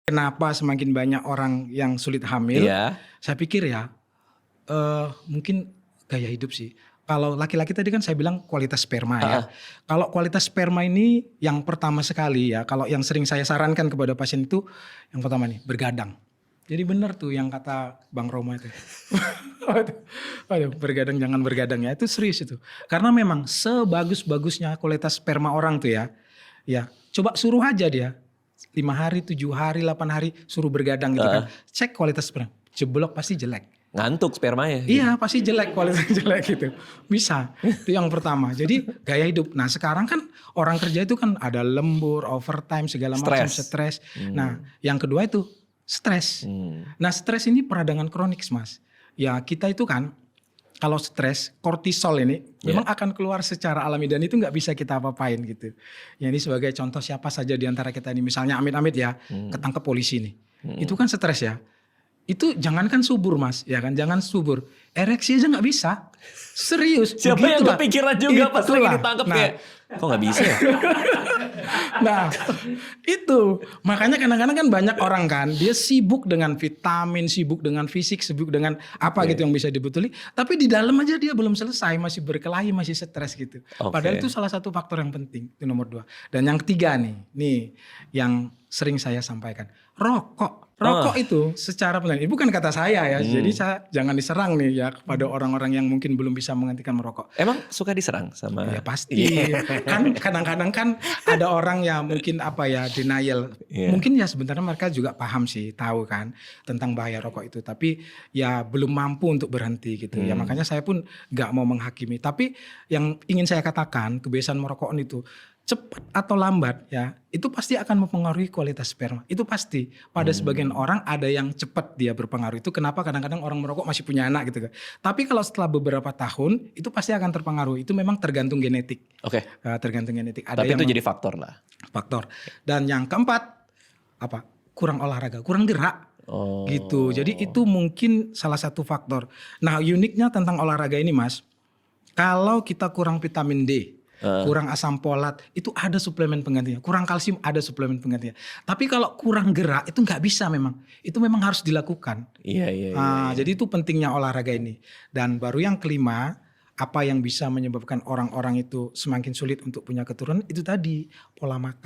kenapa semakin banyak orang yang sulit hamil? Iya. Saya pikir ya, mungkin gaya hidup sih. Kalau laki-laki tadi kan saya bilang kualitas sperma ya. Kalau kualitas sperma ini yang pertama sekali ya, kalau yang sering saya sarankan kepada pasien itu yang pertama nih, bergadang. Jadi benar tuh yang kata Bang Roma itu. Aduh, bergadang jangan bergadang ya, itu serius itu. Karena memang sebagus-bagusnya kualitas sperma orang tuh ya, coba suruh aja dia 5 hari, 7 hari, 8 hari suruh bergadang gitu kan. Cek kualitas sperma, jeblok pasti jelek. Ngantuk spermanya. Iya pasti jelek, kualitasnya jelek gitu. Bisa, itu yang pertama. Jadi gaya hidup. Nah sekarang kan orang kerja itu kan ada lembur, overtime, segala macam, stres. Nah yang kedua itu stres. Nah stres ini peradangan kronik Mas. Ya kita itu kan kalau stres, kortisol ini memang akan keluar secara alami dan itu nggak bisa kita apa-apain gitu. Ya ini sebagai contoh siapa saja di antara kita ini, misalnya amit-amit ya, ketangkep polisi nih. Itu kan stres ya. Itu jangankan subur Mas, ya kan, jangan subur. Ereksi aja nggak bisa. Serius. Siapa yang kepikiran juga pas lagi ditangkap kayak, kok nggak bisa ya? Nah itu makanya kadang-kadang kan banyak orang kan dia sibuk dengan vitamin, sibuk dengan fisik, sibuk dengan apa gitu yang bisa dibetuli, tapi di dalam aja dia belum selesai, masih berkelahi, masih stres gitu. Padahal itu salah satu faktor yang penting, itu nomor 2. Dan yang ketiga nih yang sering saya sampaikan, rokok itu secara penting, bukan kata saya ya, jadi saya jangan diserang nih ya kepada orang-orang yang mungkin belum bisa menghentikan merokok. Emang suka diserang sama? Ya pasti, kan kadang-kadang kan ada orang yang mungkin denial. Mungkin ya sebenarnya mereka juga paham sih, tahu kan tentang bahaya rokok itu, tapi ya belum mampu untuk berhenti gitu. Ya makanya saya pun gak mau menghakimi. Tapi yang ingin saya katakan, kebiasaan merokok itu cepat atau lambat ya, itu pasti akan mempengaruhi kualitas sperma. Itu pasti. Pada sebagian orang ada yang cepat dia berpengaruh. Itu kenapa kadang-kadang orang merokok masih punya anak gitu kan. Tapi kalau setelah beberapa tahun itu pasti akan terpengaruh. Itu memang tergantung genetik. Tergantung genetik. Ada tapi yang itu jadi faktor lah. Faktor. Dan yang keempat kurang olahraga, kurang gerak. Gitu. Jadi itu mungkin salah satu faktor. Nah uniknya tentang olahraga ini Mas, kalau kita kurang vitamin D, kurang asam folat, itu ada suplemen penggantinya. Kurang kalsium, ada suplemen penggantinya. Tapi kalau kurang gerak itu nggak bisa memang. Itu memang harus dilakukan. Jadi itu pentingnya olahraga ini. Dan baru yang kelima, apa yang bisa menyebabkan orang-orang itu semakin sulit untuk punya keturunan, itu tadi pola makan.